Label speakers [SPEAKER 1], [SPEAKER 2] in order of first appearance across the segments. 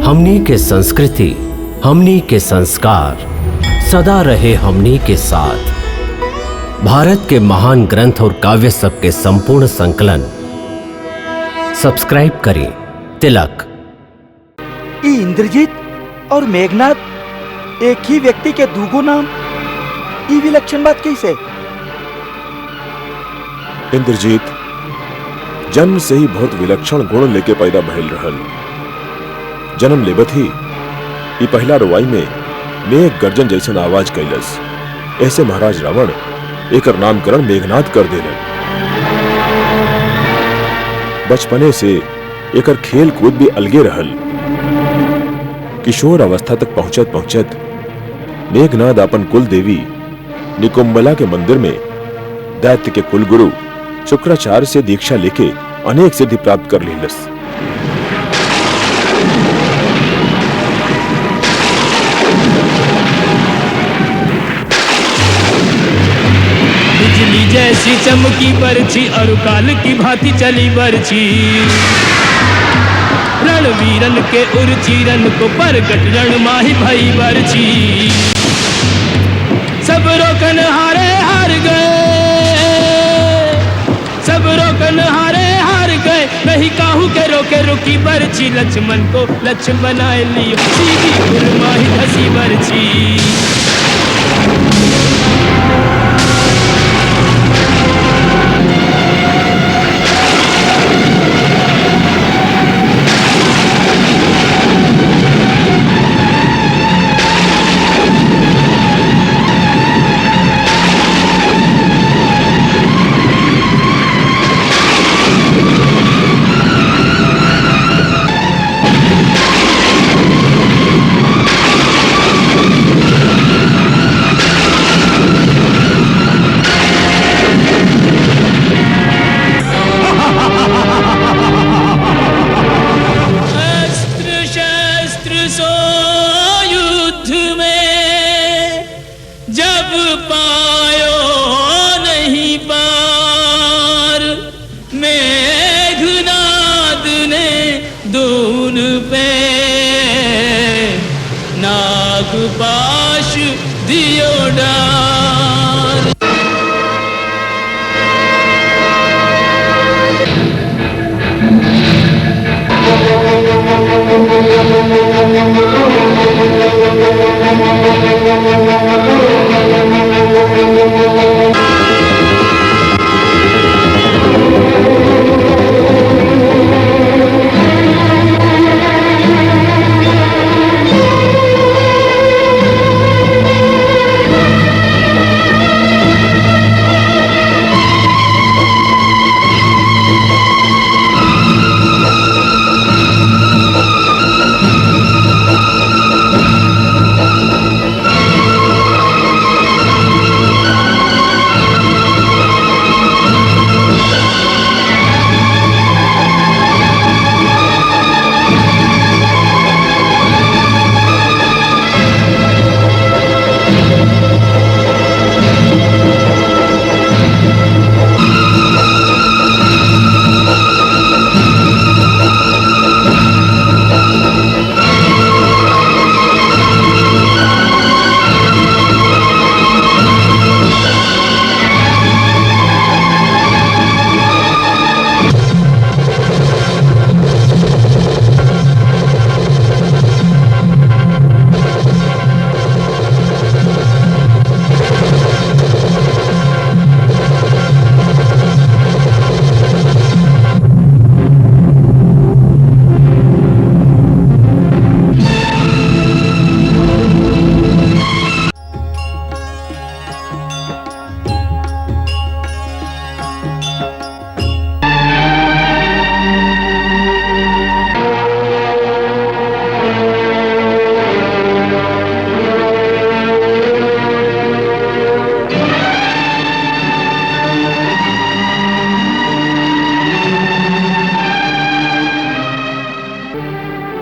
[SPEAKER 1] हमनी के संस्कृति, हमनी के संस्कार सदा रहे हमनी के साथ। भारत के महान ग्रंथ और काव्य सब के संपूर्ण संकलन सब्सक्राइब करें तिलक।
[SPEAKER 2] इंद्रजीत और मेघनाथ एक ही व्यक्ति के दूगो नाम, ई विलक्षण बात कैसे?
[SPEAKER 3] इंद्रजीत जन्म से ही बहुत विलक्षण गुण लेके पैदा भइल रहल। जन्म लेबत ही ई पहला रुवाई में मेघ गर्जन जैसन आवाज कैलस। ऐसे महाराज रावण एकर नामकरण मेघनाथ कर देलन। बचपने से एकर खेल कूद भी अलगे रहल। किशोर अवस्था तक पहुंचत पहुंचत मेघनाथ अपन कुल देवी निकुंबला के मंदिर में दैत्य के कुलगुरु शुक्राचार्य से दीक्षा लेके अनेक सिद्धि प्राप्त कर लेलस।
[SPEAKER 4] बिजली जैसी चमकी बरछी और काल की भांति चली बरछी। रणवीरन के उर्चीरन को परगट रण माही भई बरछी। सब रोकन हारे हार गए, सब रोकन हारे हार गए। नहीं काहू के रोके रुकी बरछी। लक्ष्मण को लक्ष्य बनाए लियो, सीधी गुरमाही धसी बरछी। पाश दियो डार।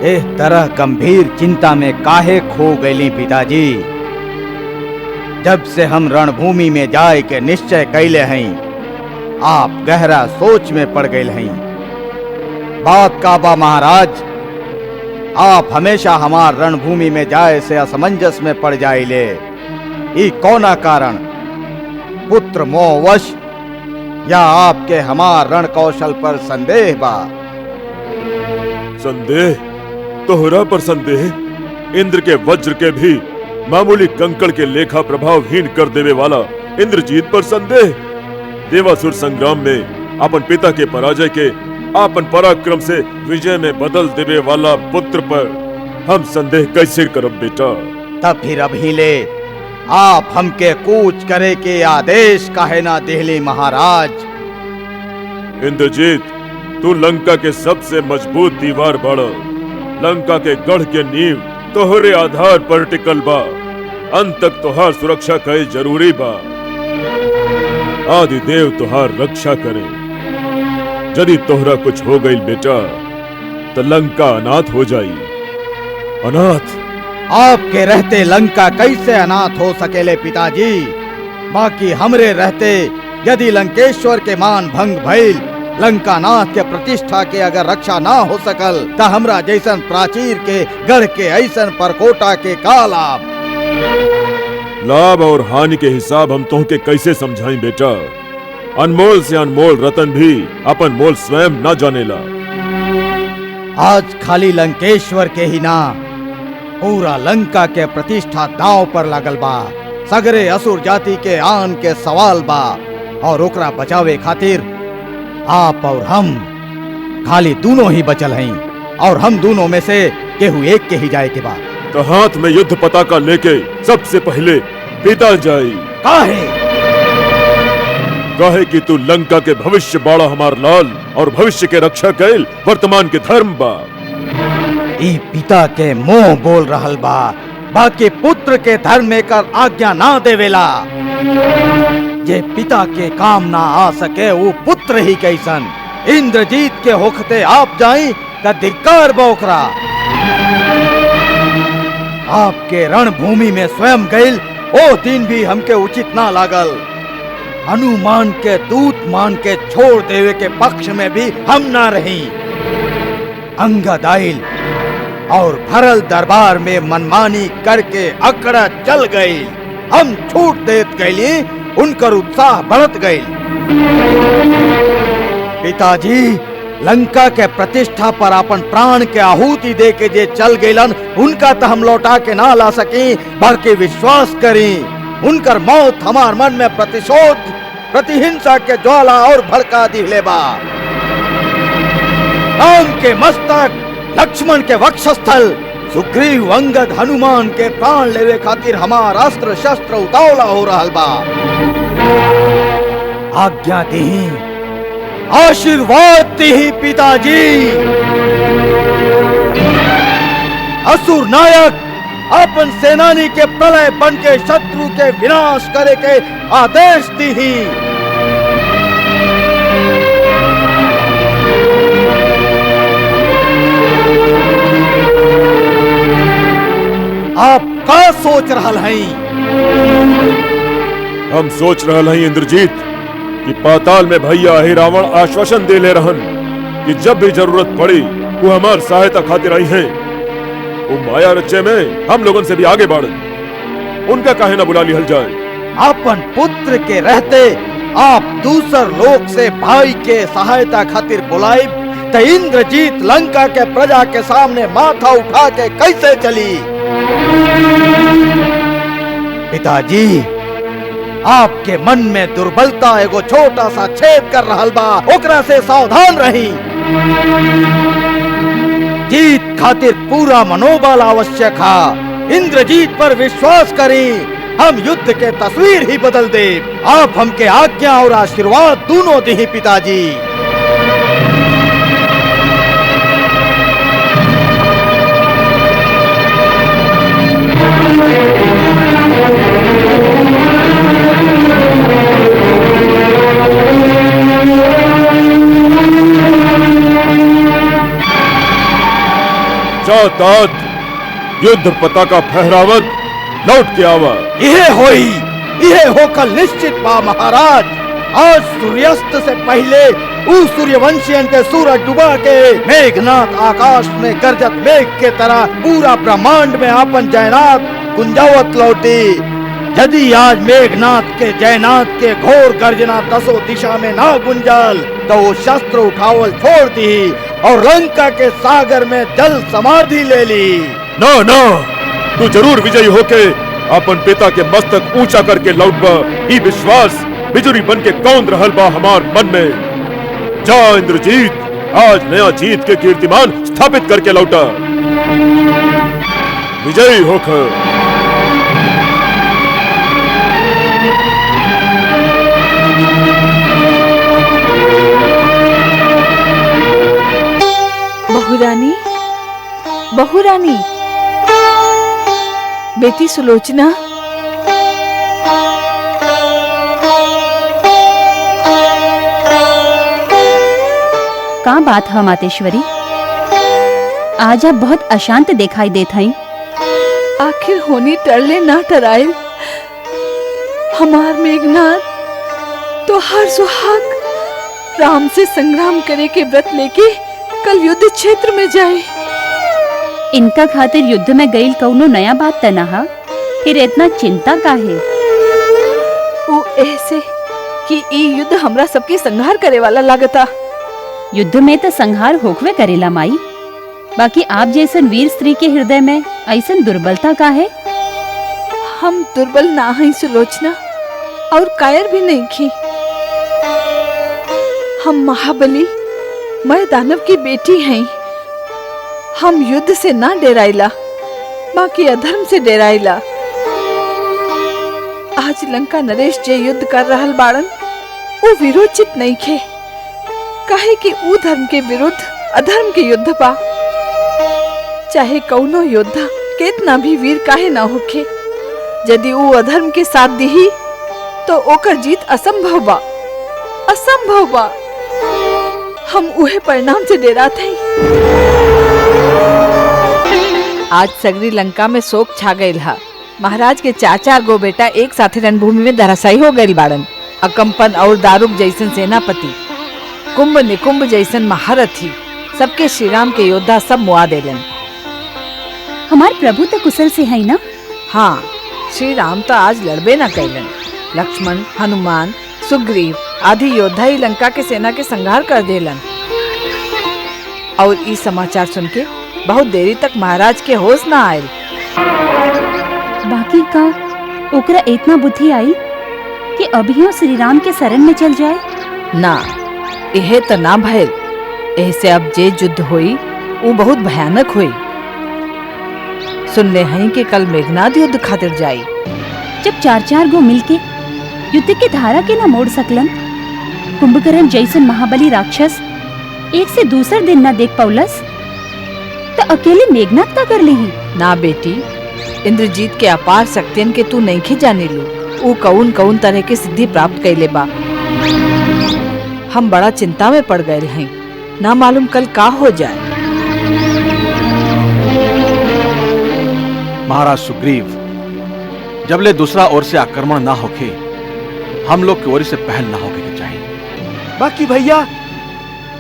[SPEAKER 2] एह तरह गंभीर चिंता में काहे खो गईली पिताजी? जब से हम रणभूमि में जाए के निश्चय कैले हैं, आप गहरा सोच में पड़ गए हैं। बात का बा महाराज, आप हमेशा हमार रणभूमि में जाए से असमंजस में पड़ जाइले। ई कौना कारण? पुत्र मोहवश या आपके हमार रण कौशल पर संदेह बा?
[SPEAKER 3] संदेह? तोहरा पर संदेह? इंद्र के वज्र के भी मामूली कंकड़ के लेखा प्रभावहीन कर देवे वाला इंद्रजीत पर संदेह? देवासुर संग्राम में अपन पिता के पराजय के अपन पराक्रम से विजय में बदल देवे वाला पुत्र पर हम संदेह कैसे करब बेटा?
[SPEAKER 2] तब फिर अभी ले आप हमके कूच करे के आदेश काहे ना देहली महाराज?
[SPEAKER 3] इंद्रजीत, तू लंका के सबसे मजबूत दीवार बाड़ा। लंका के गढ़ के नींव तोहरे आधार पर टिकल बा। अंत तक तोहार सुरक्षा कई जरूरी बा। आदि देव तोहार रक्षा करे। यदि तोहरा कुछ हो गई बेटा तो लंका अनाथ हो जाई। अनाथ?
[SPEAKER 2] आपके रहते लंका कैसे अनाथ हो सकेले पिताजी? बाकी हमरे रहते यदि लंकेश्वर के मान भंग भइल, लंकानाथ के प्रतिष्ठा के अगर रक्षा ना हो सकल, त हमरा जैसन प्राचीर के गढ़ के ऐसन परकोटा के का लाभ?
[SPEAKER 3] लाभ और हानि के हिसाब हम तोहके कैसे समझाई बेटा? अनमोल से अनमोल रतन भी अपन मोल स्वयं न जानेला।
[SPEAKER 2] आज खाली लंकेश्वर के ही ना, पूरा लंका के प्रतिष्ठा दांव पर लागल बा। सगरे असुर जाति के आन के सवाल बा और ओकरा बचावे खातिर आप और हम खाली दोनों ही बचल हैं और हम दोनों में से केहू एक के ही जाए के बा।
[SPEAKER 3] तो हाथ में युद्ध पताका लेके सबसे पहले पिता जाई।
[SPEAKER 2] काहे?
[SPEAKER 3] कहे कि तू लंका के भविष्य बाड़ा हमार लाल और भविष्य के रक्षा कैल वर्तमान के धर्म बा।
[SPEAKER 2] ई पिता के मोह बोल रहल बा, बाकी पुत्र के धर्म में कर आज्ञा ना देवेला। जे पिता के काम ना आ सके वो पुत्र ही कैसन? इंद्रजीत के होखते आप जाई त धिक्कार बोकरा। आपके रणभूमि में स्वयं गइल ओ दिन भी हमके उचित ना लागल। हनुमान के दूत मान के छोड़ देवे के पक्ष में भी हम ना रही। अंगद आइल और भरल दरबार में मनमानी करके अकड़ा चल गई। हम छूट देत गईली, उनकर उत्साह बढ़त गई। पिताजी लंका के प्रतिष्ठा पर अपन प्राण के आहुति दे के जे चल गईलन, उनका तो हम लौटा के ना ला सकी। बल्कि विश्वास करी, उनकर मौत हमार मन में प्रतिशोध, प्रतिहिंसा के ज्वाला और भड़का दिले बा। राम के मस्तक, लक्ष्मण के वक्षस्थल, सुग्रीव अंगद हनुमान के प्राण लेवे खातिर हमार अस्त्र शस्त्र उतावला हो रहल बा। आज्ञा दी, आशीर्वाद दी पिताजी। असुर नायक अपन सेनानी के प्रलय बन के शत्रु के विनाश करे के आदेश दी। आप का सोच रहल हैं?
[SPEAKER 3] हम सोच रहल हैं इंद्रजीत कि पाताल में भैया ही रावण आश्वासन दे ले रहन कि जब भी जरूरत पड़ी वो हमार सहायता खातिर आई हैं। वो माया रचे में हम लोगन से भी आगे बढ़, उनका काहे ना बुला लिहल जाए।
[SPEAKER 2] अपन पुत्र के रहते आप दूसर लोक से भाई के सहायता खातिर बुलाई तो इंद्रजीत लंका के प्रजा के सामने माथा उठा के कैसे चली? पिताजी आपके मन में दुर्बलता एगो छोटा सा छेद कर रहल बा, ओकरा से सावधान रही। जीत खातिर पूरा मनोबल आवश्यक है। इंद्रजीत पर विश्वास करी, हम युद्ध के तस्वीर ही बदल दे। आप हमके आज्ञा और आशीर्वाद दोनों दी पिताजी।
[SPEAKER 3] तात युद्ध पताका फहरावत लौट के आवा।
[SPEAKER 2] यह होकर निश्चित बा महाराज। आज सूर्यास्त से पहले उस सूर्यवंशियन के सूरज डुबा के मेघनाथ आकाश में गर्जत मेघ के तरह पूरा ब्रह्मांड में आपन जयनाथ गुंजावत लौटी। यदि आज मेघनाथ के जयनाथ के घोर गर्जना दसों दिशा में ना गुंजल तो वो शस्त्र उठावल छोड़ दी और लंका के सागर में जल समाधि ले ली।
[SPEAKER 3] ना ना, तू जरूर विजयी होके अपन पिता के मस्तक ऊंचा करके लौटबा। ई विश्वास बिजुरी बन के कौन रहल बा हमार मन में। जा इंद्रजीत, आज नया जीत के कीर्तिमान स्थापित करके लौटा। विजयी होकर
[SPEAKER 5] बहुरानी, बहुरानी, बेटी सुलोचना,
[SPEAKER 6] का बात है मातेश्वरी? आज आप बहुत अशांत दिखाई देत हई।
[SPEAKER 5] आखिर होनी टरले ना टराइल। हमार मेघनाथ तो हर सुहाग राम से संग्राम करे के व्रत लेके कल युद्ध क्षेत्र में जाए।
[SPEAKER 6] इनका खातिर युद्ध में गईल कौनो नया बात त ना हा, फिर इतना चिंता काहे?
[SPEAKER 5] वो ऐसे कि ई युद्ध हमरा सबके संहार करे वाला लागता।
[SPEAKER 6] युद्ध में तो संहार होकवे करेला माई, बाकी आप जैसन वीर स्त्री के हृदय में ऐसन दुर्बलता काहे?
[SPEAKER 5] हम दुर्बल ना हई सुलोचना, और कायर भी नहीं की। हम महाबली मैं दानव की बेटी हैं। हम युद्ध से ना डेराइला, बाकी अधर्म से डेराइला। आज लंका नरेश जे युद्ध कर रहल बाड़न वो विरोचित नहीं खे, काहे कि ऊ धर्म के विरुद्ध अधर्म के युद्ध बा। चाहे कौनो योद्धा कितना भी वीर काहे ना होखे, यदि ऊ अधर्म के साथ दिही तो ओकर जीत असंभव बा, असंभव बा। हम उहे परिणाम से डेरात हई। आज सगरी लंका में शोक छा गईल हा। महाराज के 4-4 गो बेटा एक साथे रणभूमि में धराशायी हो गईल बाड़न। अकंपन और दारुक जैसन सेनापति, कुंभ निकुंभ जैसन महारथी, सबके श्री राम के योद्धा सब मुआ देलन।
[SPEAKER 6] हमार प्रभु तो कुशल से है ना?
[SPEAKER 5] हाँ, श्री राम तो आज लड़बे न कैलन। लक्ष्मण, हनुमान, सुग्रीव आदि योद्धा ही लंका के सेना के संहार कर देलन। और ई समाचार सुन के बहुत देरी तक महाराज के होश न आयल।
[SPEAKER 6] बाकी का ओकरा इतना बुद्धि आई कि अभियो श्री राम के शरण में चल जाए?
[SPEAKER 5] ना, यह तो ना भयल। ऐसे अब जे युद्ध हुई वो बहुत भयानक हुई। सुन ले हैं कि कल मेघनाथ युद्ध खातिर जाई।
[SPEAKER 6] जब 4-4 गो मिलके युद्ध के धारा के ना मोड़ सकलन, कुंभकर्ण जैसन महाबली राक्षस एक से दूसर दिन ना देख पौलस, तो अकेले मेघनाथ का कर लेही?
[SPEAKER 5] ना बेटी, इंद्रजीत के अपार शक्तियन के तू नहीं खे जाने लो। वो कौन कौन तरह के सिद्धि प्राप्त कैले बा। हम बड़ा चिंता में पड़ गए हैं, ना मालूम कल का हो जाए।
[SPEAKER 2] महाराज सुग्रीव, जबले दूसरा ओर से आक्रमण ना होके हम लोग की ओर से पहल ना होके के चाहिए। बाकी भैया,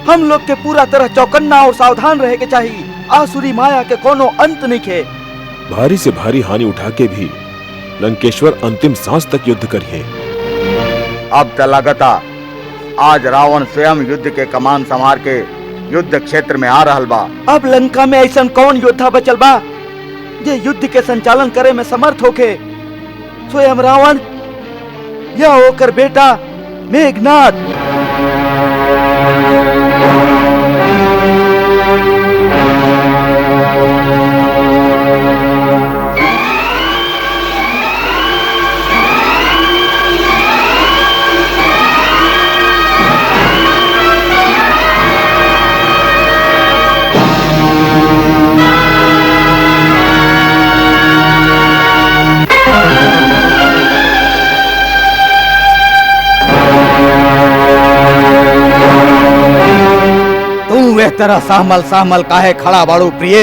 [SPEAKER 2] हम लोग के पूरा तरह चौकन्ना और सावधान रहे के चाहिए। आसुरी माया के कोनो अंत नहीं खे।
[SPEAKER 3] भारी से भारी हानि उठा के भी लंकेश्वर अंतिम सांस तक युद्ध करिए।
[SPEAKER 2] अब तो लगता आज रावण स्वयं युद्ध के कमान संभार के युद्ध क्षेत्र में आ रहल बा। अब लंका में ऐसा कौन योद्धा बचल बा जे युद्ध के संचालन करे में समर्थ होके? स्वयं रावण या होकर बेटा मेघनाथ। तरह सहमल सहमल काहे खड़ा बाड़ू प्रिय?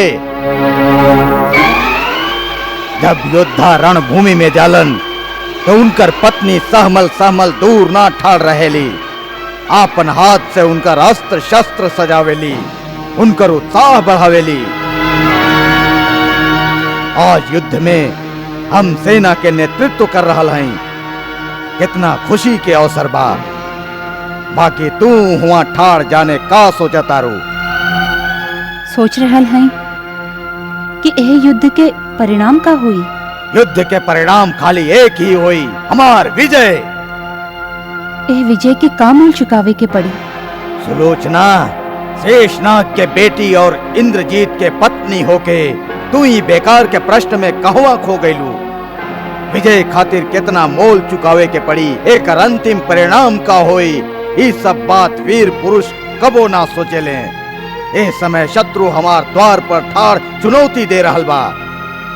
[SPEAKER 2] जब योद्धा रणभूमि में जालन तो उनकर पत्नी सहमल सहमल दूर ना ठाड़ रहेली। आपन हाथ से उनका अस्त्र शस्त्र सजावेली, उनकर उत्साह बढ़ावेली। आज युद्ध में हम सेना के नेतृत्व कर रहल हई, कितना खुशी के अवसर बा। बाकी तू हुआ ठाड़ जाने का सोचा तारू?
[SPEAKER 6] सोच रहल हैं कि यह युद्ध के परिणाम का हुई।
[SPEAKER 2] युद्ध के परिणाम खाली एक ही हुई, हमार विजय।
[SPEAKER 6] यह विजय के का मूल चुकावे के पड़ी।
[SPEAKER 2] सुलोचना, शेषनाग के बेटी और इंद्रजीत के पत्नी होके तू ही बेकार के प्रश्न में कहवा खो गईलू। विजय खातिर कितना मोल चुकावे के पड़ी, एक अंतिम परिणाम का होई, ये सब बात वीर पुरुष कबो ना सोचेले। ए समय शत्रु हमार द्वार पर ठाड़ चुनौती दे रहल बा।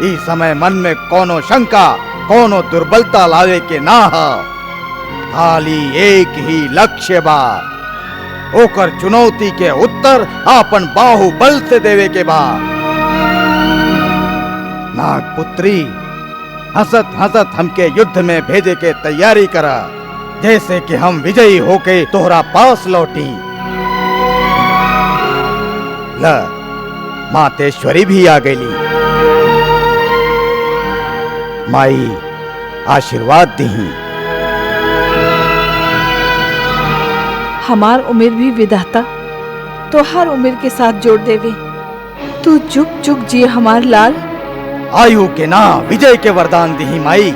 [SPEAKER 2] इस समय मन में कोनो शंका, कोनो दुर्बलता लावे के ना हा। खाली एक ही लक्ष्य बा, ओकर चुनौती के उत्तर आपन बाहुबल से देवे के बा। नागपुत्री, हंसत हंसत हमके युद्ध में भेजे के तैयारी करा, जैसे कि हम विजयी होके तोहरा पास लौटी। ल, मातेश्वरी भी आ गईली। माई आशीर्वाद दीही।
[SPEAKER 5] हमार उम्र भी विधाता तो हर उम्र के साथ जोड़ देवे। तू जुग जुग जिए हमार लाल।
[SPEAKER 2] आयु के ना विजय के वरदान दीही माई।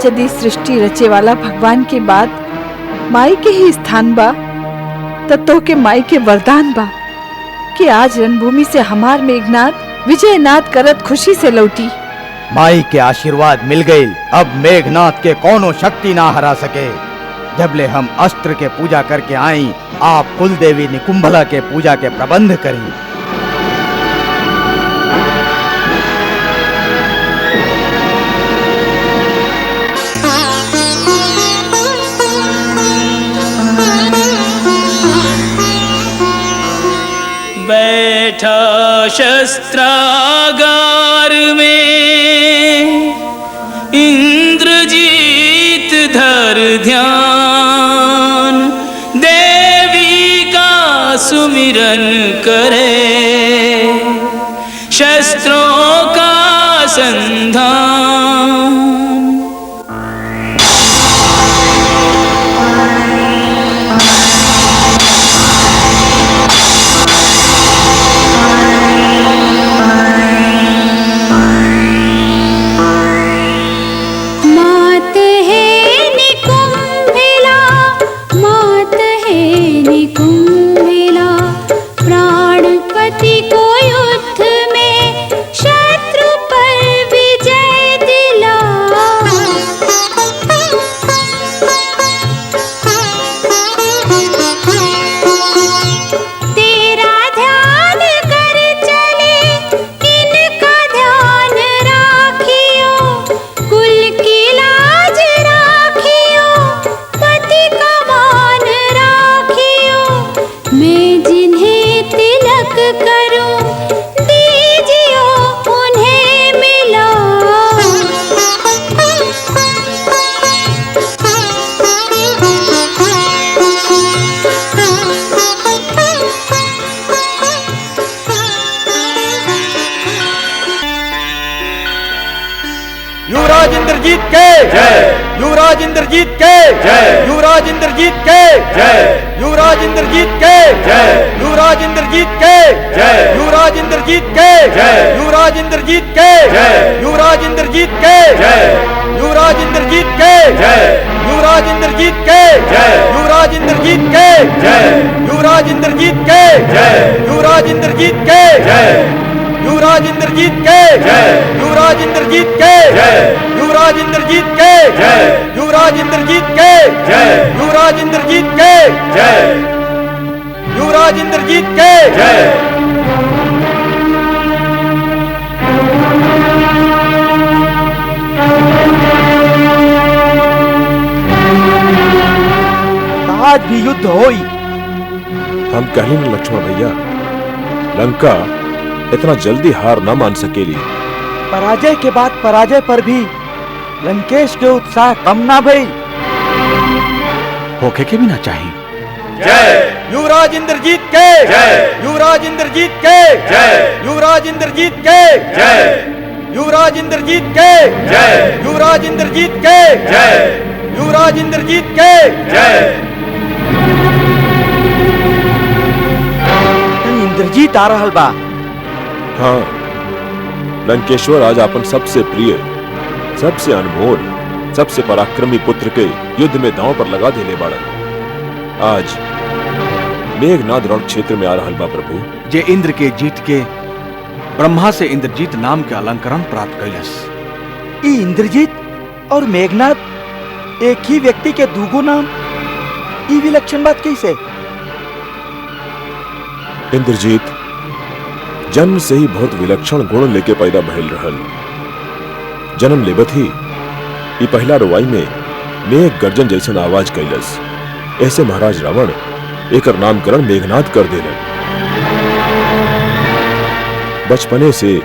[SPEAKER 5] यदि सृष्टि रचे वाला भगवान के बाद माई के ही स्थान बा, तो के माई के वरदान बा कि आज रणभूमि से हमार मेघनाथ विजयनाथ करत खुशी से लौटी।
[SPEAKER 2] माई के आशीर्वाद मिल गई, अब मेघनाथ के कोनो शक्ति ना हरा सके। जबले हम अस्त्र के पूजा करके आई, आप कुल देवी निकुंभला के पूजा के प्रबंध करी।
[SPEAKER 4] बैठा शस्त्रागार में इंद्रजीत धर ध्यान, देवी का सुमिरन करे शस्त्रों का संधान।
[SPEAKER 2] युवराज इंद्रजीत के जय, युवराज इंद्रजीत के जय, युवराज इंद्रजीत के जय, युवराज इंद्रजीत के जय, युवराज इंद्रजीत के जय, युवराज इंद्रजीत के जय, युवराज इंद्रजीत के जय, युवराज इंद्रजीत के जय, युवराज इंद्रजीत के जय, युवराज इंद्रजीत के जय, युवराज इंद्रजीत के जय, युवराज इंद्रजीत के जय, युवराज इंद्रजीत के जय, युवराज इंद्रजीत के जय, युवराज इंद्रजीत के जय, युवराज इंद्रजीत के जय, युवराज इंद्रजीत के जय, युवराज इंद्रजीत के जय, युवराज इंद्रजीत के जय। आज भी युद्ध होई।
[SPEAKER 3] हम कहली न लक्ष्मण भैया, लंका इतना जल्दी हार ना मान सकेली।
[SPEAKER 2] पराजय के बाद पराजय पर भी लंकेश के उत्साह कम ना भई।
[SPEAKER 7] होके के भी ना चाहिए।
[SPEAKER 2] जय युवराज इंद्रजीत के जय युवराज इंद्रजीत के जय युवराज इंद्रजीत के जय युवराज इंद्रजीत के जय युवराज इंद्रजीत के जय युवराज इंद्रजीत के जय। इंद्रजीत आ रहल बा।
[SPEAKER 3] हाँ, लंकेश्वर आज अपन सबसे प्रिय, सबसे अनमोल, सबसे पराक्रमी पुत्र के युद्ध में दांव पर लगा देने बाड़न। आज मेघनाद रण क्षेत्र में आ रहल बा प्रभु।
[SPEAKER 2] जे इंद्र के जीत के ब्रह्मा से इंद्रजीत नाम के अलंकरण प्राप्त कैलस। ई इंद्रजीत और मेघनाद एक ही व्यक्ति के दूगो नाम, ई विलक्षण बात कैसे?
[SPEAKER 3] इंद्रजीत जन्म से ही बहुत विलक्षण गुण लेके पैदा भइल रहल। जन्म लेबत ही ई पहला रुवाई में मेघ गर्जन जैसन आवाज कैलस। ऐसे महाराज रावण एकर नामकरण मेघनाद कर देलन। बचपने से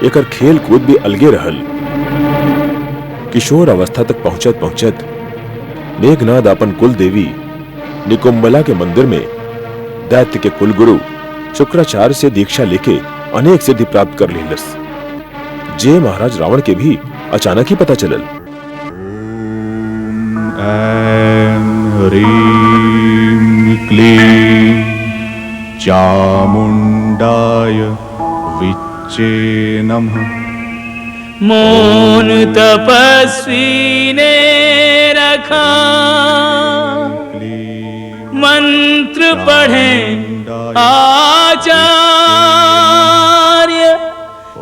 [SPEAKER 3] एकर खेल कूद भी अलगे रहल। किशोर अवस्था तक पहुंचत पहुंचत मेघनाद अपन कुल देवी निकुंबला के मंदिर में दैत्य के कुलगुरु शुक्राचार्य से दीक्षा लेके अनेक सिद्धि प्राप्त कर लेलस, जे महाराज रावण के भी अचानक ही पता चलल।
[SPEAKER 7] ह्रीं क्लीं चामुण्डाय विच्चे नमः।
[SPEAKER 4] मौन तपस्वी ने रखा, मंत्र पढ़े आचार्य,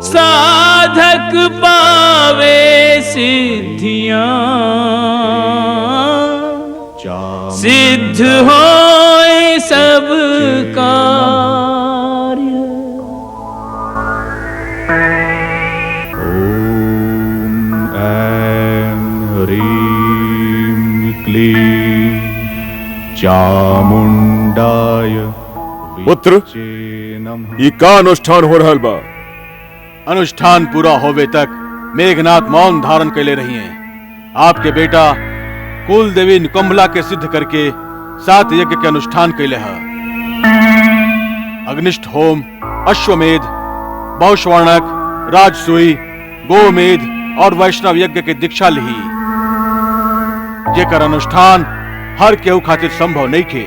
[SPEAKER 4] साधक पावे सिद्धियां, सिद्ध होए सब कार्य।
[SPEAKER 7] ओम ऐं ह्रीं क्लीं चामुण्डाय
[SPEAKER 3] पुत्र,
[SPEAKER 7] विच्चे नमः।
[SPEAKER 3] ये का अनुष्ठान हो रहल बा?
[SPEAKER 2] अनुष्ठान पूरा होवे तक मेघनाद मौन धारण कैले रही हैं। आपके बेटा कुल देवी निकुंभला के सिद्ध करके 7 यज्ञ के अनुष्ठान कैले है। अग्निष्ठ होम, अश्वमेध, बहुश्वर्णक, राजसूई, गोमेध और वैष्णव यज्ञ के दीक्षा ली, जेकर अनुष्ठान हर केहू खातिर संभव नहीं थे।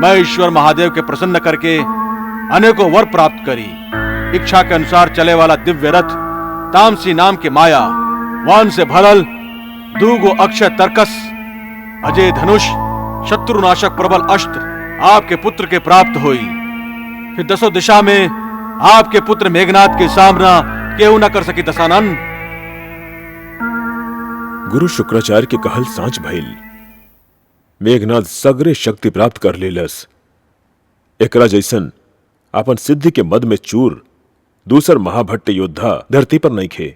[SPEAKER 2] मैं ईश्वर महादेव के प्रसन्न करके अनेकों वर प्राप्त करी। इच्छा के अनुसार चले वाला दिव्य रथ, तामसी नाम के माया, वान से भरल दूगो अक्षय तर्कस, अजय धनुष, शत्रुनाशक प्रबल अस्त्र आपके पुत्र के प्राप्त हुई। फिर 10 दिशा में आपके पुत्र मेघनाद के सामना केहू न कर सकी दशानन।
[SPEAKER 3] गुरु शुक्राचार्य के कहल सांच भइल। मेघनाद सगरे शक्ति प्राप्त कर लेलस। एकरा जैसन अपन सिद्धि के मद में चूर दूसर महाभट्ट योद्धा धरती पर नहीं खे।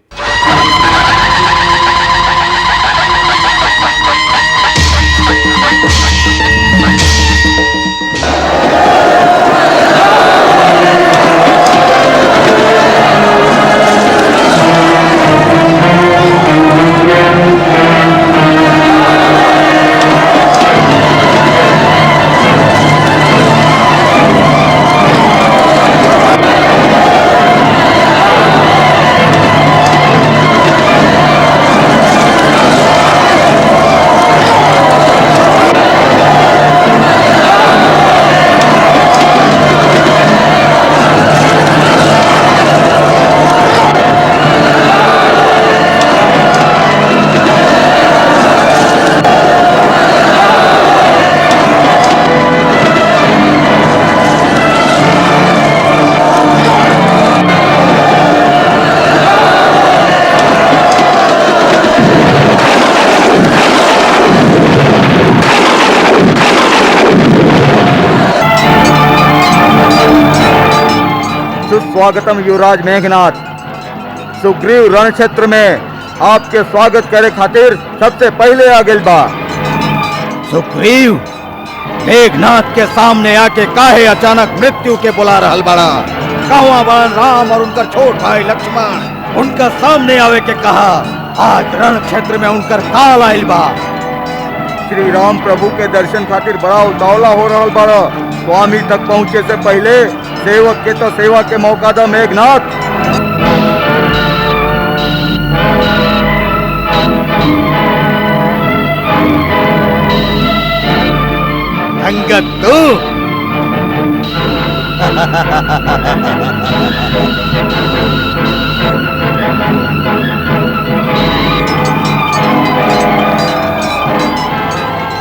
[SPEAKER 2] स्वागतम युवराज मेघनाद। सुग्रीव रण क्षेत्र में आपके स्वागत करे खातिर सबसे पहले आ गेल बा। सुग्रीव मेघनाद के सामने आके काहे अचानक मृत्यु के बुला रहल बड़ा? कहवा बड़न राम और उनकर छोट भाई लक्ष्मण? उनका सामने आवे के कहा। आज रण क्षेत्र में उनकर काल आइल बा। श्री राम प्रभु के दर्शन खातिर बड़ा उतावला हो रहा बड़ा। स्वामी तक पहुँचे से पहले सेवक के तो सेवा के मौका द मेघनाथ। अंगद तू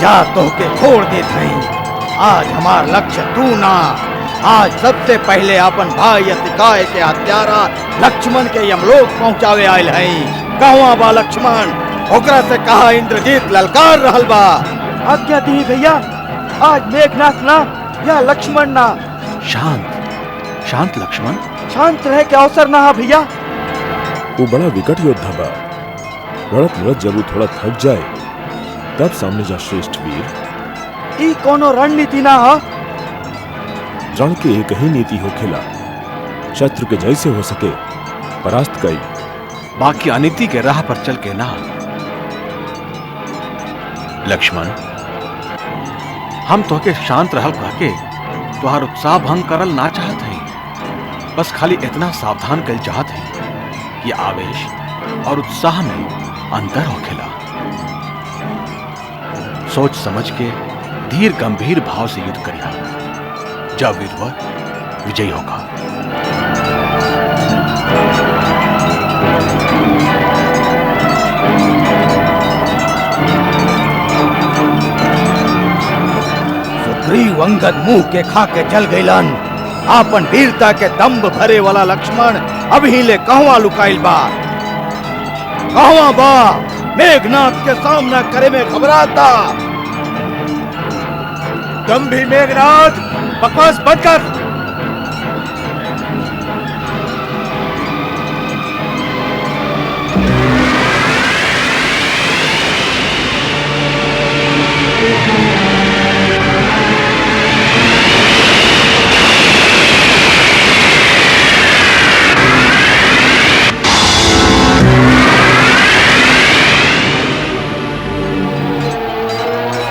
[SPEAKER 2] जा तो के छोड़ दे थई। आज हमार लक्ष्य तू ना, आज सबसे पहले अपन भाई अतिकाय के हत्यारा लक्ष्मण के यमलोक पहुंचावे आयल हई। कहवा बा लक्ष्मण? ओकरा से कहा इंद्रजीत ललकार रहल बा। आज्ञा दी भैया, आज मेघनाथ ना या लक्ष्मण ना।
[SPEAKER 8] शांत शांत लक्ष्मण,
[SPEAKER 2] शांत रहे के अवसर ना भैया।
[SPEAKER 3] वो बड़ा विकट योद्धा बा। लड़त लड़त जब वो थोड़ा थक जाए तब सामने जा श्रेष्ठ वीर।
[SPEAKER 2] ई कोनो रणनीति ना हा।
[SPEAKER 3] रण के एक ही नीति होखेला, शत्रु के जैसे हो सके परास्त कई।
[SPEAKER 8] बाकी अनीति के राह पर चल के ना। लक्ष्मण, हम तोहके शांत रहल कह के तुहार उत्साह भंग करल ना चाहत हई। बस खाली इतना सावधान कल चाहत हई कि आवेश और उत्साह में अंतर होखेला। सोच समझ के धीर गंभीर भाव से युद्ध करिया। जब वीरवर विजयी होगा।
[SPEAKER 2] सुग्रीव अंगद मुंह के खा के जल गईलन। आपन वीरता के दम्भ भरे वाला लक्ष्मण अभी ले कहवा लुकाइल बा। कहवा बा? मेघनाथ के सामना करे में घबराता। तुम भी मेघनाथ बकवास बंद कर।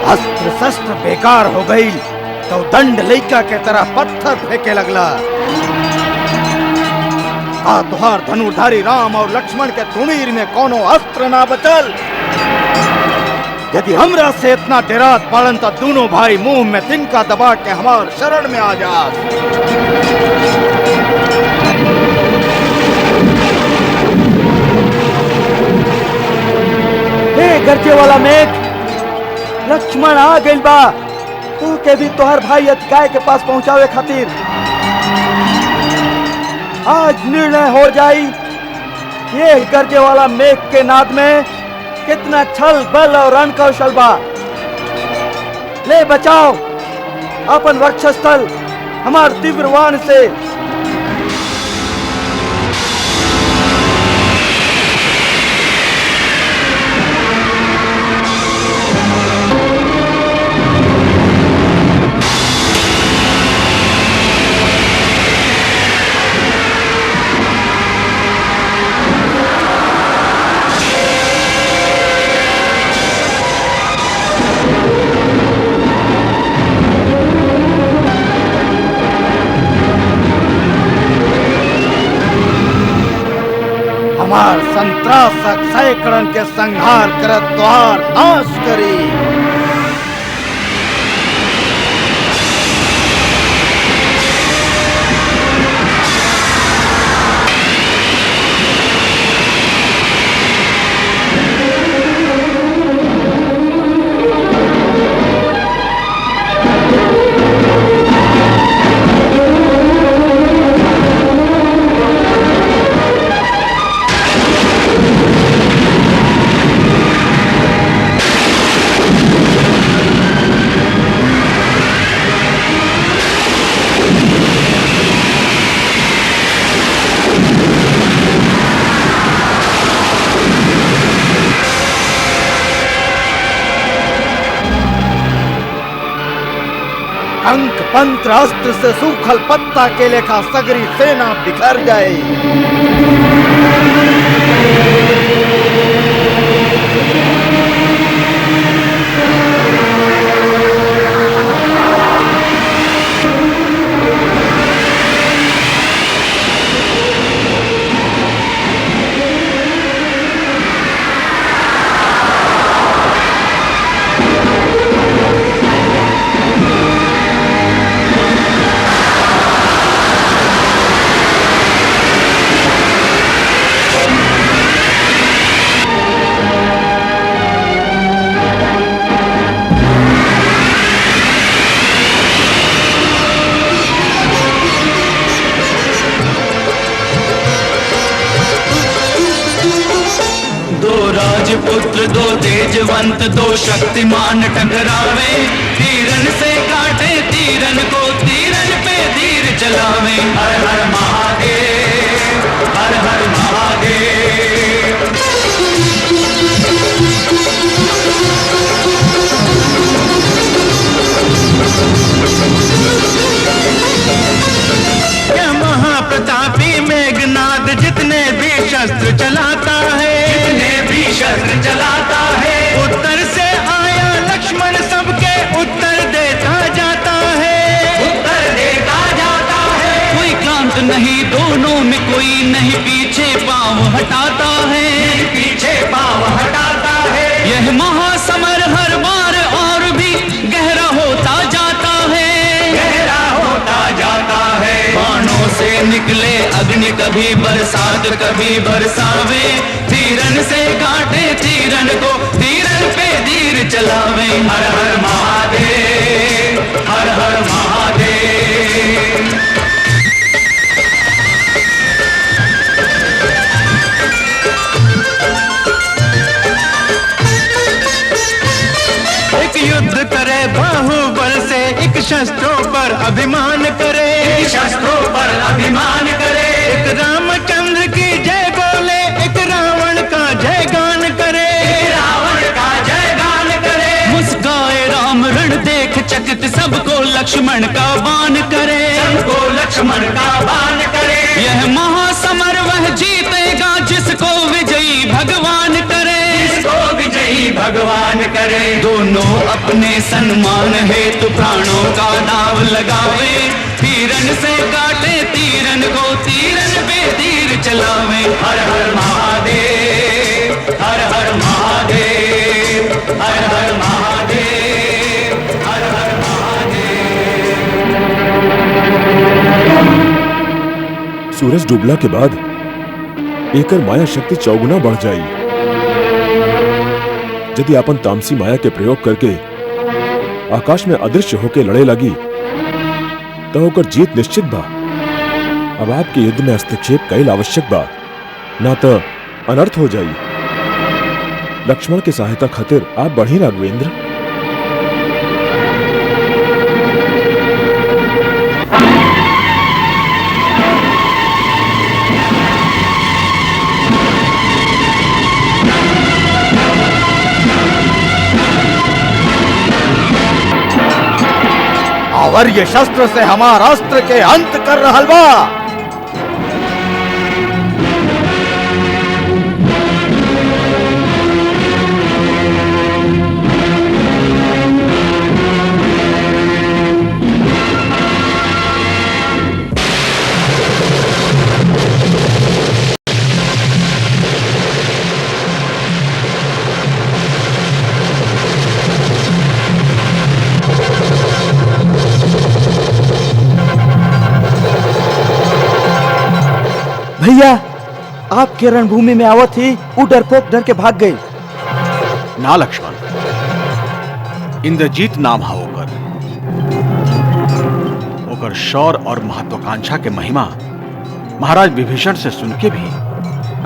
[SPEAKER 2] अस्त्र शस्त्र बेकार हो गई तो दंड लइका के तरह पत्थर फेंके लगला। आ तुहार धनुर्धारी राम और लक्ष्मण के तुणीर में कोनो अस्त्र ना बचल। यदि हमरा से इतना डेरात पालन तो दोनों भाई मुंह में तिनका दबा के हमार शरण में आ जा। हे गरजे वाला मेघ, लक्ष्मण आ गइल बा। तू के भी तोहर भाई अतिकाय के पास पहुंचावे खातिर आज निर्णय हो जाई। ये गरजे वाला मेघ के नाद में कितना छल बल और रण कौशल बा। ले बचाओ अपन वक्षस्थल हमार तीव्र वाण से। हमार संत्रासक सैकड़न के संहार करत द्वार नाश करी। अंक पंत्र अस्त्र से सूखल पत्ता के लेखा सगरी सेना बिखर गई।
[SPEAKER 9] राजपुत्र दो तेजवंत दो शक्तिमान टकरावे, तीरन से काटे तीरन को तीरन पे तीर चलावे। हर हर महादेव, हर हर महादेव। क्या महाप्रतापी मेघनाद जितने भी शस्त्र चलाता है, जितने भी शस्त्र चलाता है, उत्तर से आया लक्ष्मण सबके उत्तर देता जाता है, उत्तर देता जाता है। कोई क्लांत नहीं दोनों में कोई नहीं पीछे पांव हटाता है, पीछे पांव हटाता है। यह महासमर हर बार और भी गहरा होता जाता है, गहरा होता जाता है। बाणों से निकले अग्नि कभी बरसात कभी बरसावे, तीरन से काटे तीरन को तीरन पे तीर चलावे। हर हर महादेव, हर हर महादेव। एक युद्ध करे बाहुबल से, एक शस्त्रों पर अभिमान करे, एक शस्त्रों पर अभिमान करे। एक रामचंद्र की जय बोले, एक रावण का जय गान करे, रावण का जय गान करे। मुस्काए राम रण देख चकित सबको लक्ष्मण का बाण करे, सबको लक्ष्मण का बाण करे। यह महासमर वह जीतेगा जिसको विजयी भगवान करे, जिसको विजयी भगवान करे। दोनों अपने सन्मान हेतु प्राणों का दाव लगावे, तीरन से काटे तीरन को तीरन पे तीर चलावे। हर हर महादेव, हर हर महादेव, हर हर महादेव, हर हर महादेव।
[SPEAKER 3] सूरज डूबला के बाद एकर माया शक्ति चौगुना बढ़ जाई। यदि अपन तामसी माया के प्रयोग करके आकाश में अदृश्य होके लड़े लगी तो होकर जीत निश्चित बा। अब आपके युद्ध में हस्तक्षेप कईल आवश्यक बा, ना तो अनर्थ हो जाई। लक्ष्मण की सहायता खातिर आप बढ़ी राघवेंद्र।
[SPEAKER 2] और ये शस्त्र से हमारा अस्त्र के अंत कर रहल बा। भैया, आपके रणभूमि में आवत ही वो डरपोक डर के भाग गई।
[SPEAKER 8] ना लक्ष्मण, इंद्रजीत नाम हा ओकर शौर और महत्वाकांक्षा के महिमा महाराज विभीषण से सुन के भी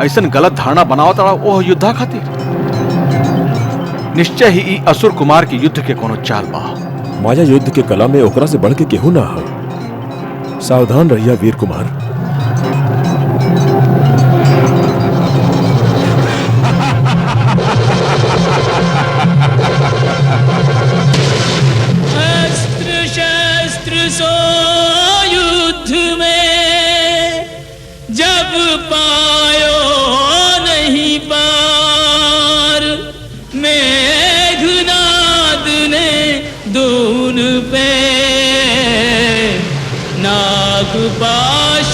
[SPEAKER 8] ऐसन गलत धारणा बनावत रहा ओह युद्धा खातिर। निश्चय ही ई असुर कुमार के युद्ध के कोनो चाल बा।
[SPEAKER 3] माया युद्ध के कला में ओकरा से बढ़ के केहू ना हो। सावधान रहिया वीर कुमार।
[SPEAKER 4] पाश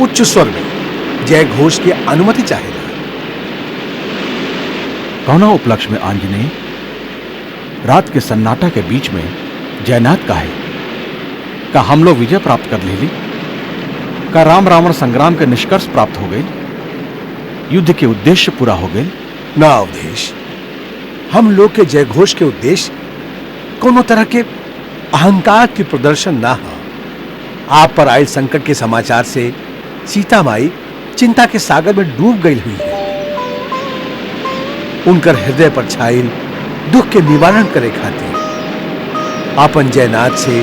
[SPEAKER 10] उच्च स्वर में जय घोष की अनुमति चाहेगा।
[SPEAKER 8] कौना उपलक्ष्य में आंजनेय रात के सन्नाटा के बीच में जयनाथ का है? का हम लोग विजय प्राप्त कर लेली? का राम रावण संग्राम के निष्कर्ष प्राप्त हो गए? युद्ध के उद्देश्य पूरा हो गए?
[SPEAKER 10] ना अवधेश, हम लोग के जयघोष के उद्देश्य कोनो तरह के अहंकार की प्रदर्शन ना हो। आप पर आए संकट के समाचार से सीता माई चिंता के सागर में डूब गई हुई है। उनकर हृदय पर छाइल दुख के निवारण करे खातिर आपन जयनाथ से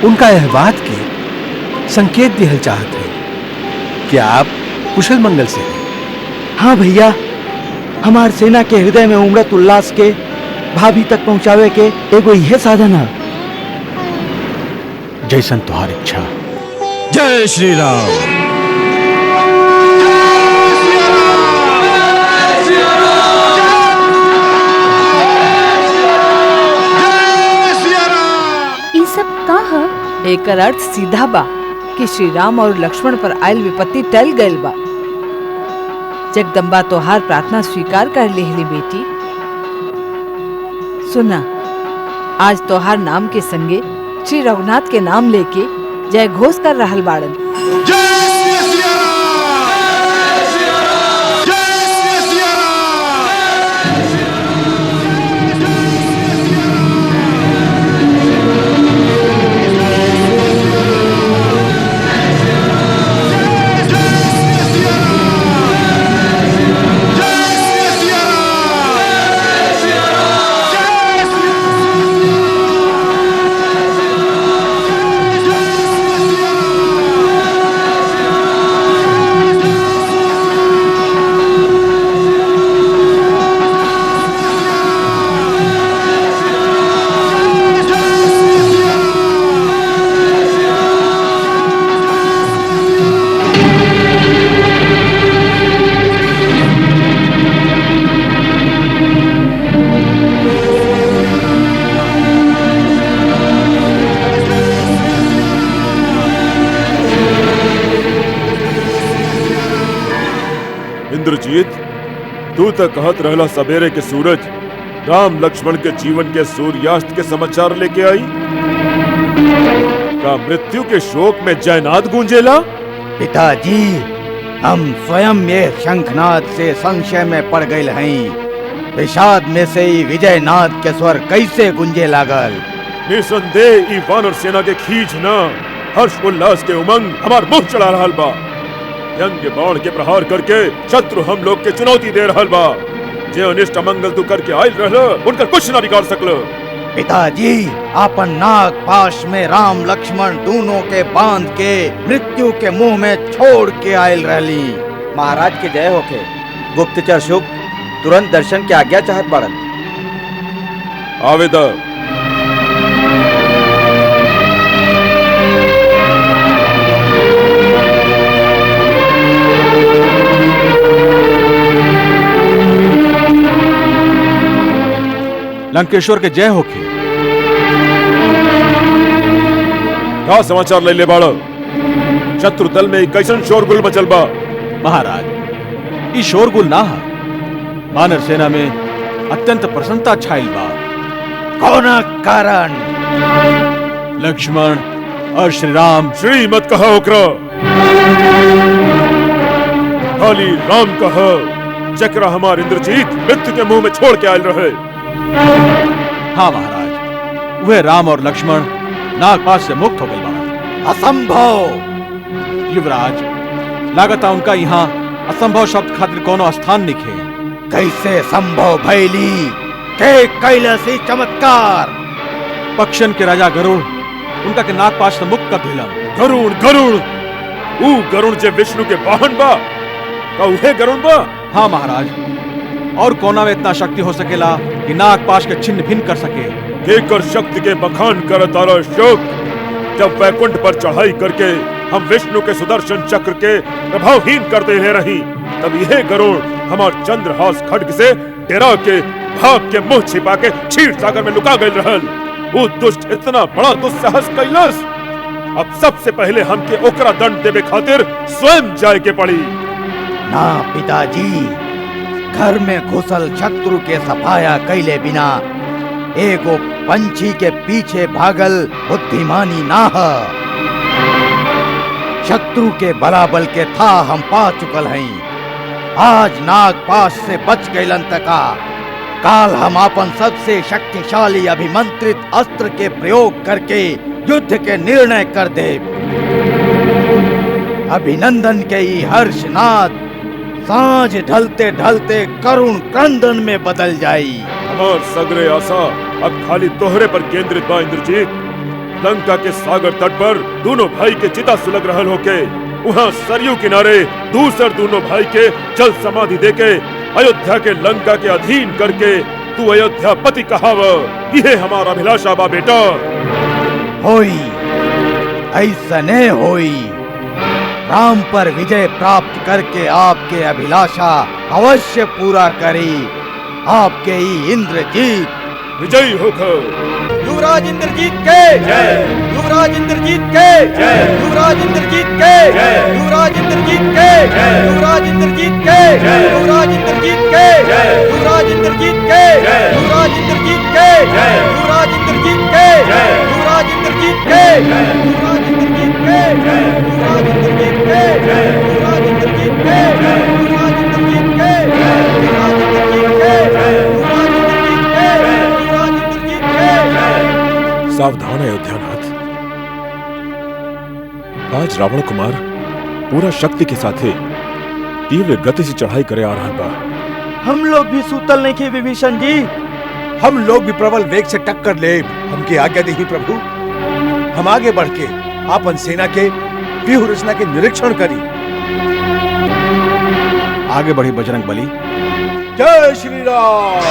[SPEAKER 10] उनका यह बात के संकेत दिहल चाहत है कि आप कुशल मंगल से हैं।
[SPEAKER 2] हाँ भैया, हमार सेना के हृदय में उमड़त उल्लास के भाभी तक पहुंचावे के एगो यह साधन है।
[SPEAKER 8] जैसन तुहार इच्छा।
[SPEAKER 2] जय श्री राम।
[SPEAKER 6] ई सब का ह?
[SPEAKER 5] एकर अर्थ सीधा बा कि श्री राम और लक्ष्मण पर आयल विपत्ति टल गइल बा। जगदम्बा तोहार प्रार्थना स्वीकार कर लेहली बेटी। सुना, आज तोहार नाम के संगे श्री रघुनाथ के नाम लेके जय घोष कर रहल बाड़न।
[SPEAKER 3] इंद्रजीत, तू तो कहत रहला सवेरे के सूरज राम लक्ष्मण के जीवन के सूर्यास्त के समाचार लेके आई। का मृत्यु के शोक में जयनाद गूंजेला?
[SPEAKER 2] पिताजी, हम स्वयं ये शंखनाद से संशय में पड़ गए हैं। विषाद में से ही विजयनाद के स्वर कैसे गुंजे लागल?
[SPEAKER 3] निसंदेह ई वानर सेना के खींच न हर्ष उल्लास के उमंग हमार मुंह चढ़ा रहल बा। व्यंग्य बाण के प्रहार करके शत्रु हम लोग के चुनौती दे रहल बा। जे अनिष्ट अमंगल तू करके आयल रहल उनका कुछ ना बिगाड़ सकल।
[SPEAKER 2] पिताजी, आपन नाग पाश में राम लक्ष्मण दोनों के बांध के मृत्यु के मुंह में छोड़ के आयल रहली।
[SPEAKER 11] महाराज के जय होके। गुप्तचर शुभ तुरंत दर्शन की आज्ञा चाहत बाड़न।
[SPEAKER 3] आवेदा।
[SPEAKER 8] लंकेश्वर के जय होके।
[SPEAKER 3] का समाचार ले ले बाड़ा? शत्रु दल में कैसन शोरगुल मचल बा?
[SPEAKER 8] महाराज, ई शोरगुल ना हा। वानर सेना में अत्यंत प्रसन्नता छाइल बा।
[SPEAKER 2] कौन कारण?
[SPEAKER 8] लक्ष्मण और श्री राम।
[SPEAKER 3] श्री मत कहा ओकरा, खाली राम कहा। चक्रा हमार इंद्रजीत मृत्यु के मुंह में छोड़ के आयल रहे।
[SPEAKER 8] हाँ महाराज, वह राम और लक्ष्मण नागपाश से मुक्त हो गए बाड़ा।
[SPEAKER 2] असंभव।
[SPEAKER 8] युवराज, लागता उनका यहाँ असंभव शब्द खातिर कोनो स्थान निखे।
[SPEAKER 2] कैसे संभव भैली? के कैलाशी चमत्कार?
[SPEAKER 8] पक्षन के राजा गरुड़ उनका के नागपाश से मुक्त कर दिलन।
[SPEAKER 3] गरुड़ गरुड़ ऊ गरुड़ जे विष्णु के वाहन बा? का उहे गरुड़ बा?
[SPEAKER 8] हाँ महाराज, और कोना में इतना शक्ति हो सकेला कि नागपाश के छिन्न भिन्न कर सके।
[SPEAKER 3] केकर शक्ति के बखान करत आरा शोक। जब वैकुंठ पर चढ़ाई करके हम विष्णु के सुदर्शन चक्र के प्रभावहीन कर दे रही, तब यह गरुड़ हमार चंद्रहास खड्ग से डरा के भाग के मुंह छिपा के क्षीर सागर में लुका गए रहल। वो दुष्ट इतना बड़ा दुस्साहस कैलाश अब सबसे पहले हमके ओकरा दंड देवे खातिर स्वयं जाए के पड़ी।
[SPEAKER 2] ना पिताजी, घर में घुसल शत्रु के सफाया कैले बिना एगो पंछी के पीछे भागल बुद्धिमानी ना है। शत्रु के बराबर के था हम पा चुकल हैं। आज नागपाश से बच गईलन तका, काल हम अपन सबसे शक्तिशाली अभिमंत्रित अस्त्र के प्रयोग करके युद्ध के निर्णय कर दे। अभिनंदन के ही हर्षनाद सांझ ढलते ढलते करुण क्रंदन में बदल जाई।
[SPEAKER 3] हमार सगरे आशा अब खाली तोहरे पर केंद्रित बा इंद्रजीत। लंका के सागर तट पर दोनों भाई के चिता सुलग रहल होके वहाँ सरयू किनारे दूसर दोनों भाई के जल समाधि देके अयोध्या के लंका के अधीन करके तू अयोध्या पति कहाव। यह हमारा अभिलाषा बा बेटा।
[SPEAKER 2] होई, ऐसने होई। राम पर विजय प्राप्त करके आपके अभिलाषा अवश्य पूरा करी। आपके ही इंद्रजीत
[SPEAKER 3] विजयी होकर।
[SPEAKER 2] युवराज इंद्रजीत के जय, युवराज इंद्रजीत के जय, युवराज इंद्रजीत के जय, युवराज इंद्रजीत के जय, युवराज इंद्रजीत के जय, युवराज इंद्रजीत के जय, युवराज इंद्रजीत के जय, युवराज इंद्रजीत के जय, युवराज इंद्रजीत के जय, युवराज इंद्रजीत के जय, युवराज इंद्रजीत के जय, युवराज इंद्रजीत के जय, युवराज इंद्रजीत के जय, युवराज इंद्रजीत के जय, युवराज इंद्रजीत के जय, युवराज
[SPEAKER 3] सावधान अयोध्यानाथ, आज रावण कुमार पूरा शक्ति के साथ तीव्र गति से चढ़ाई करे आ रहा बा।
[SPEAKER 11] हम लोग भी सूतल नहीं थे विभीषण जी।
[SPEAKER 10] हम लोग भी प्रबल वेग से टक्कर ले। हमकी आज्ञा दही प्रभु। हम आगे बढ़ के आपन सेना के व्यूह रचना के निरीक्षण करी।
[SPEAKER 8] आगे बढ़ी बजरंग बली।
[SPEAKER 10] जय श्री राम।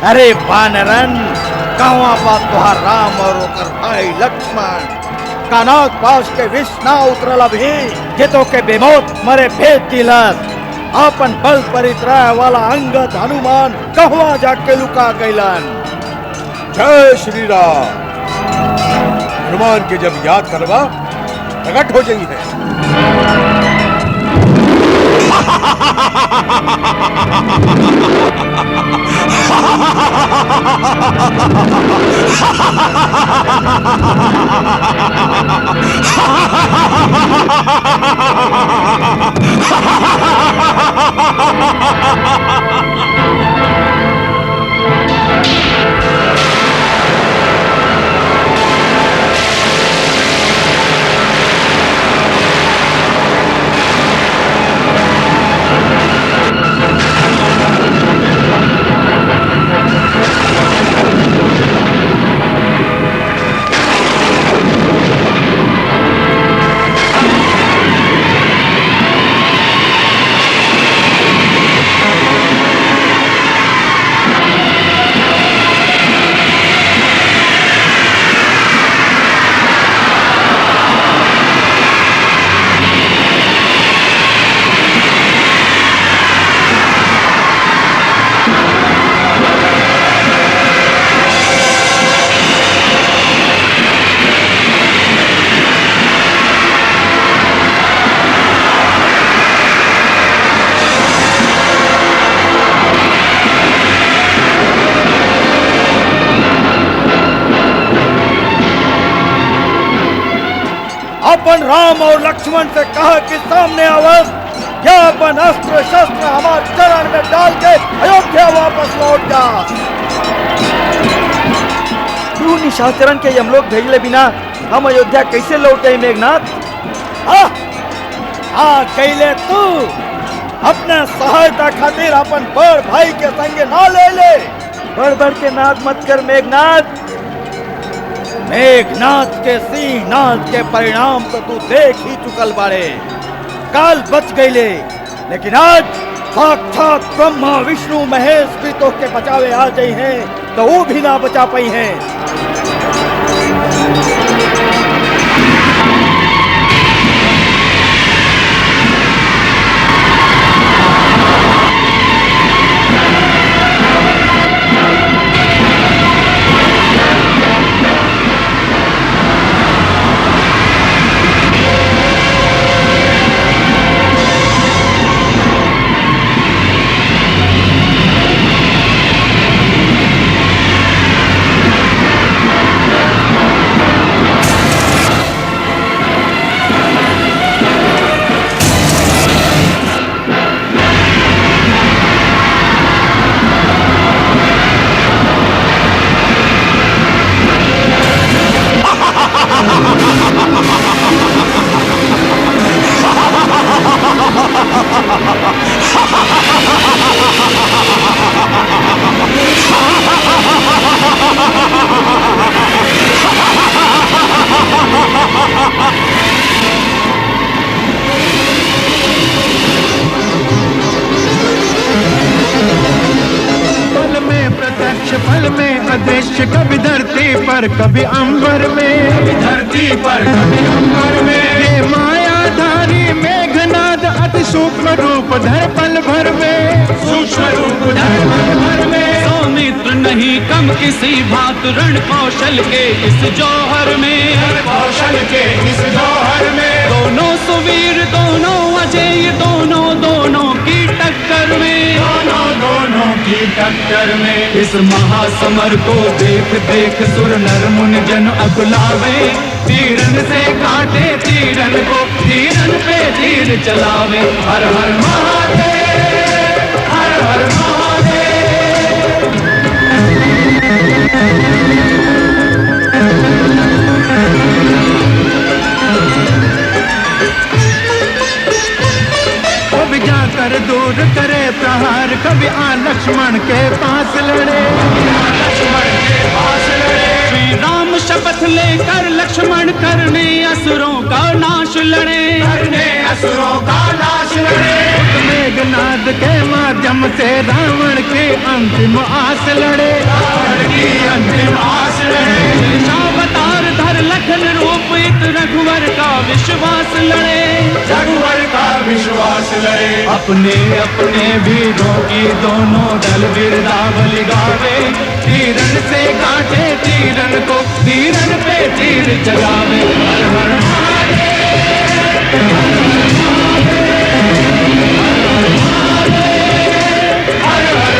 [SPEAKER 2] अरे वानरन, कहवा बात तुहार राम और ओकर भाई लक्ष्मण। कानाक पास के विष ना उतरल अभी, जेतो के बेमौत मरे भेज दिलस। आपन बल परित्राय वाला अंगद हनुमान कहवा जाके लुका गईलन।
[SPEAKER 10] जय श्री राम। हनुमान के जब याद करवा प्रकट हो जाई है।
[SPEAKER 2] अपन राम और लक्ष्मण से कहा कि सामने आवस या अपन अस्त्र शस्त्र हमारे चरण में डाल के अयोध्या वापस लौट जा। तू निशाचरण के यमलोक भेजले बिना हम अयोध्या कैसे लौट गए मेघनाथ? कैले तू अपने सहायता खातिर अपन बड़ भाई के संगे ना ले ले। बढ़ बढ़ के नाक मत कर मेघनाथ। मेघनाथ के सिंहनाथ के परिणाम तो तू देख ही चुकल बाड़े। काल बच गईले, लेकिन आज साक्षात ब्रह्मा विष्णु महेश भी तो के बचावे आ गई हैं, तो वो भी ना बचा पाई हैं।
[SPEAKER 9] कभी धरती पर कभी अंबर में, कभी धरती पर कभी अंबर में, ये मायाधारी मेघनाद अति सूक्ष्म रूप धर पल भर में, सूक्ष्म रूप धर पल भर में।
[SPEAKER 4] सौमित्र नहीं कम किसी भात रण कौशल के इस जौहर में,
[SPEAKER 9] कौशल के इस जौहर में।
[SPEAKER 4] दोनों सुवीर दोनों अजय दोनों दोनों की टक्कर में,
[SPEAKER 9] दोनों की टक्कर में।
[SPEAKER 4] इस महासमर को देख देख सुर नर मुनि जन अकुलावे, तीरन से काटे तीरन को तीरन पे तीर चलावे। हर हर महादेव, हर हर महादेव।
[SPEAKER 9] कभी जाकर दूर करे प्रहार, कभी आ लक्ष्मण के पास लड़े, लक्ष्मण के पास लड़े।
[SPEAKER 4] श्री राम शपथ लेकर लक्ष्मण करने असुरों का नाश लड़े,
[SPEAKER 9] करने असुरों का नाश लड़े। मेघनाद के माध्यम से रावण के अंतिम आस लड़े, रावण की अंतिम आस लड़े।
[SPEAKER 4] अवतार धर लखन रूप इत रघुवर का विश्वास लड़े,
[SPEAKER 9] रघुवर का विश्वास लड़े।
[SPEAKER 4] अपने अपने वीरों की दोनों दल बिरदावली गावे, तीरन से काटे तीरन को तीरन पे तीर चलावे। हर हर महादेव, हर हर महादेव, हर हर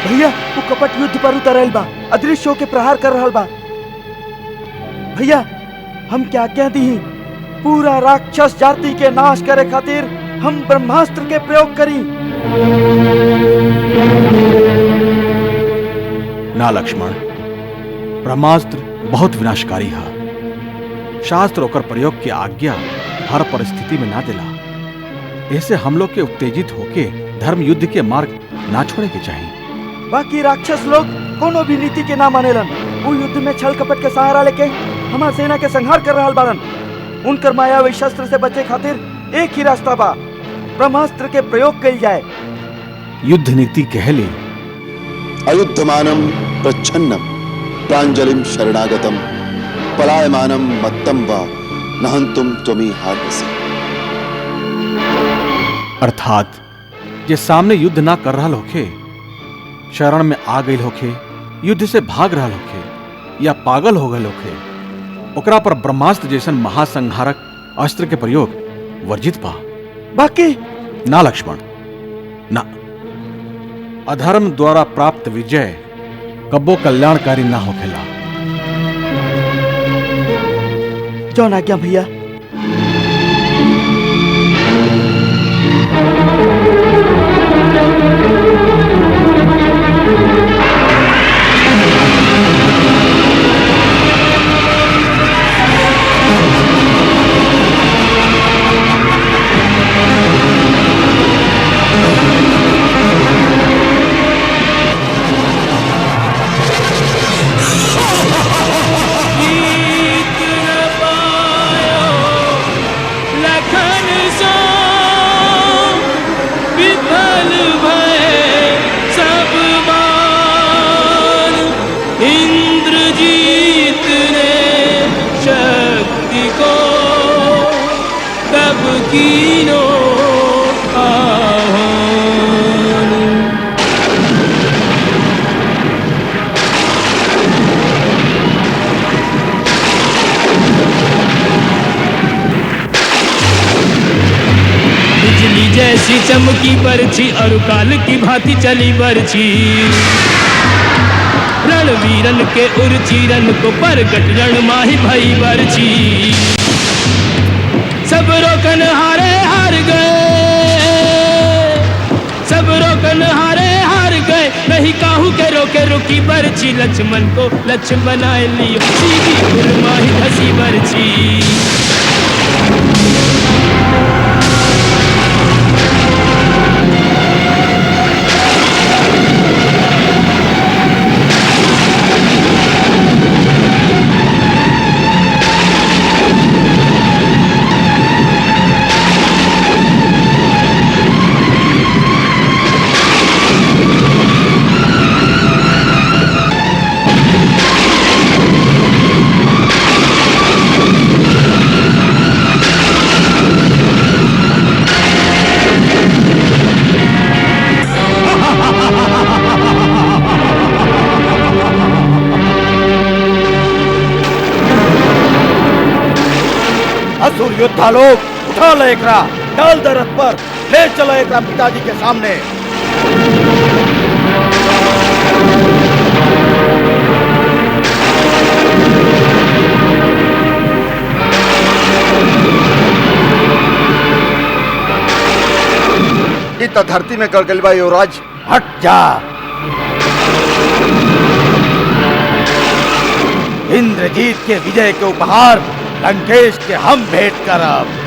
[SPEAKER 2] भैया वो कपट युद्ध पर उतरल बा, अदृश्य के प्रहार कर रहल बा। भैया हम क्या कह दी, पूरा राक्षस जाति के नाश करे खातिर हम ब्रह्मास्त्र के प्रयोग करी।
[SPEAKER 8] ना लक्ष्मण, ब्रह्मास्त्र बहुत विनाशकारी है। शास्त्र ओकर प्रयोग की आज्ञा हर परिस्थिति में ना दिला। ऐसे हम लोग के उत्तेजित होके धर्म युद्ध के मार्ग ना छोड़े के चाहिए।
[SPEAKER 2] बाकी राक्षस लोग कोनो भी नीति के ना मानेलन। वो युद्ध में छल कपट के सहारा लेके हमार सेना के संहार कर रहल बाड़न। उनकर मायावी शस्त्र से बचे खातिर एक ही रास्ता बा, ब्रह्मास्त्र के प्रयोग कइल जाए।
[SPEAKER 8] युद्ध नीति कहले
[SPEAKER 12] अयुद्धमानम प्रच्छन्नम प्रांजलिम शरणागतम पलायमानम मत्तम वा नहंतुम त्वमी हार्दसी।
[SPEAKER 8] अर्थात जे सामने युद्ध ना कर रहा होखे, शरण में आ गई होखे, युद्ध से भाग रहा होखे या पागल हो गए होखे, ओकरा पर ब्रह्मास्त्र जैसन महासंहारक अस्त्र के प्रयोग वर्जित बा।
[SPEAKER 10] बाकी
[SPEAKER 8] ना लक्ष्मण ना, अधर्म द्वारा प्राप्त विजय कब्बो कल्याणकारी ना होखेला।
[SPEAKER 11] जौन आज्ञा भैया।
[SPEAKER 13] जैसी चमकी बरछी और काल की भांति चली बरछी, रणवीरन के उर्चीरन को परगट रण माही भई बरछी। सब रोकन हारे हार गए, सब रोकन हारे हार गए, नहीं काहू के रोके रुकी बरछी। लक्ष्मण को लक्ष्य बनाए लियो, सीधी गुरमाही धसी बरछी।
[SPEAKER 2] असुर योद्धा लोग, उठा लो एकरा, डाल दे रथ पर, ले चलो एकरा पिताजी के सामने।
[SPEAKER 11] तो धरती में गलगलबा युवराज।
[SPEAKER 2] हट जा। इंद्रजीत के विजय के उपहार लंकेश के हम भेंट करब।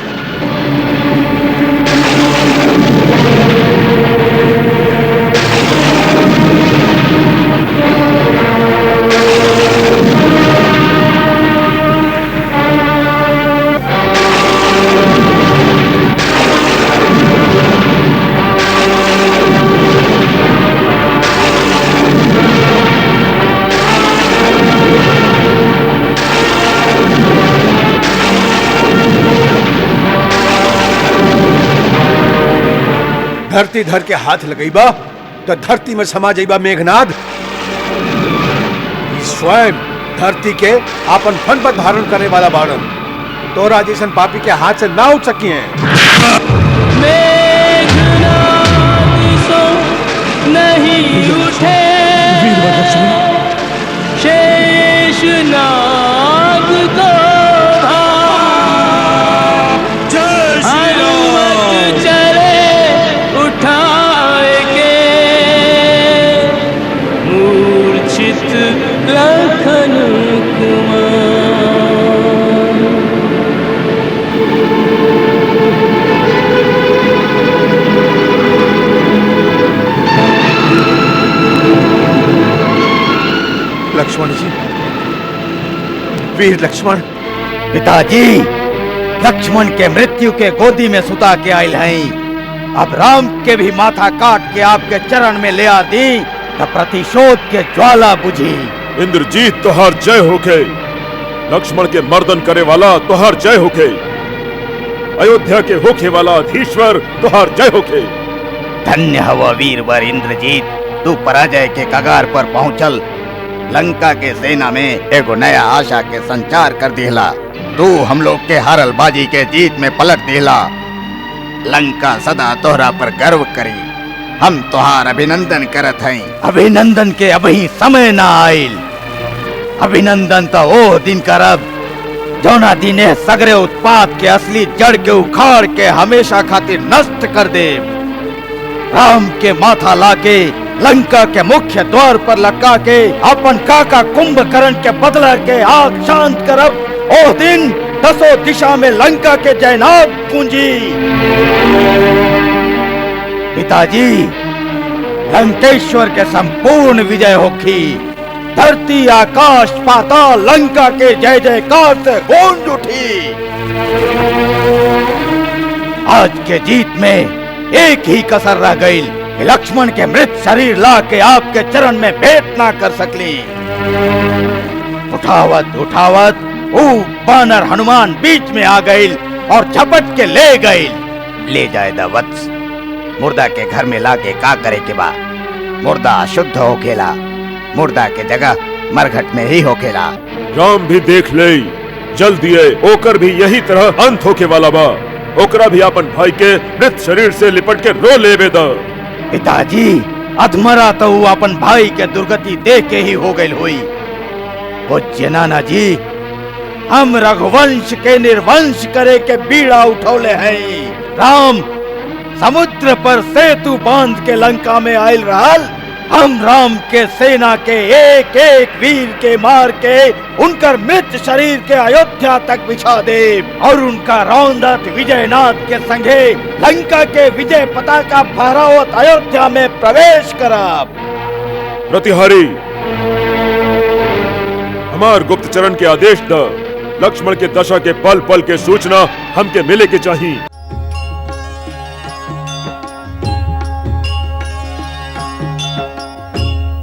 [SPEAKER 10] धरती धर के हाथ लगईबा तो धरती में समा जाइबा मेघनाद। स्वयं धरती के आपन फन पर धारण करने वाला बाणन तोरा जैसन पापी के हाथ से ना उठ सकी है।
[SPEAKER 13] नहीं उठे शेष नाग को लखन
[SPEAKER 10] लक्ष्मण जी, वीर लक्ष्मण।
[SPEAKER 2] पिताजी, लक्ष्मण के मृत्यु के गोदी में सुता के आयल हैं। अब राम के भी माथा काट के आपके चरण में ले आ दी तो प्रतिशोध के ज्वाला बुझी।
[SPEAKER 3] इंद्रजीत तोहार जय होके, लक्ष्मण के मर्दन करे वाला तोहार जय होके। अयोध्या के होखे वाला अधीश्वर तुहार जय होखे।
[SPEAKER 2] धन्य हव वीरवर इंद्रजीत, तू पराजय के कगार पर पहुंचल लंका के सेना में एगो नया आशा के संचार कर दिला। तू हम लोग के हारल बाजी के जीत में पलट दिला। लंका सदा तोहरा पर गर्व करी। हम तोहार अभिनंदन करत हई। अभिनंदन के अभी समय ना आइल। अभिनंदन तो ओ दिन करब जौना दिने सगरे उत्पाद के असली जड़ के उखाड़ के हमेशा खातिर नष्ट कर दे। राम के माथा लाके लंका के मुख्य द्वार पर लटका के अपन काका कुंभकर्ण के बदला के आग शांत करब। ओ दिन दसों दिशा में लंका के जयनाद गूंजी। पिताजी, लंकेश्वर के संपूर्ण विजय होखी। धरती आकाश पाताल लंका के जय जयकार से गूंज उठी। आज के जीत में एक ही कसर रह गई, लक्ष्मण के मृत शरीर ला के आपके चरण में भेंट ना कर सकली। उठावत उठावत वो बानर हनुमान बीच में आ गई और झपट के ले गई। ले जाए दा वत्स, मुर्दा के घर में लाके का करे के बा। मुर्दा अशुद्ध होखेला, मुर्दा के जगह मरघट में ही होखेला।
[SPEAKER 3] राम भी देख ले, जल्दी ओकर भी यही तरह अंत होके वाला बा। ओकरा भी अपन भाई के मृत शरीर से लिपट के रो लेवे दा।
[SPEAKER 2] पिताजी, अधमरा तो वो अपन भाई के दुर्गति देख के ही हो गई हुई। पूज्य नाना जी, हम रघुवंश के निर्वंश करे के बीड़ा उठौले हैं। राम समुद्र पर सेतु बांध के लंका में आयल रहल। हम राम के सेना के एक एक वीर के मार के उनकर मृत शरीर के अयोध्या तक बिछा दे और उनका रौंदत विजयनाथ के संगे लंका के विजय पताका फहरावत अयोध्या में प्रवेश करब।
[SPEAKER 3] प्रतिहारी, हमार गुप्तचरण के आदेश द। लक्ष्मण के दशा के पल पल के सूचना हमके मिले के चाहिए।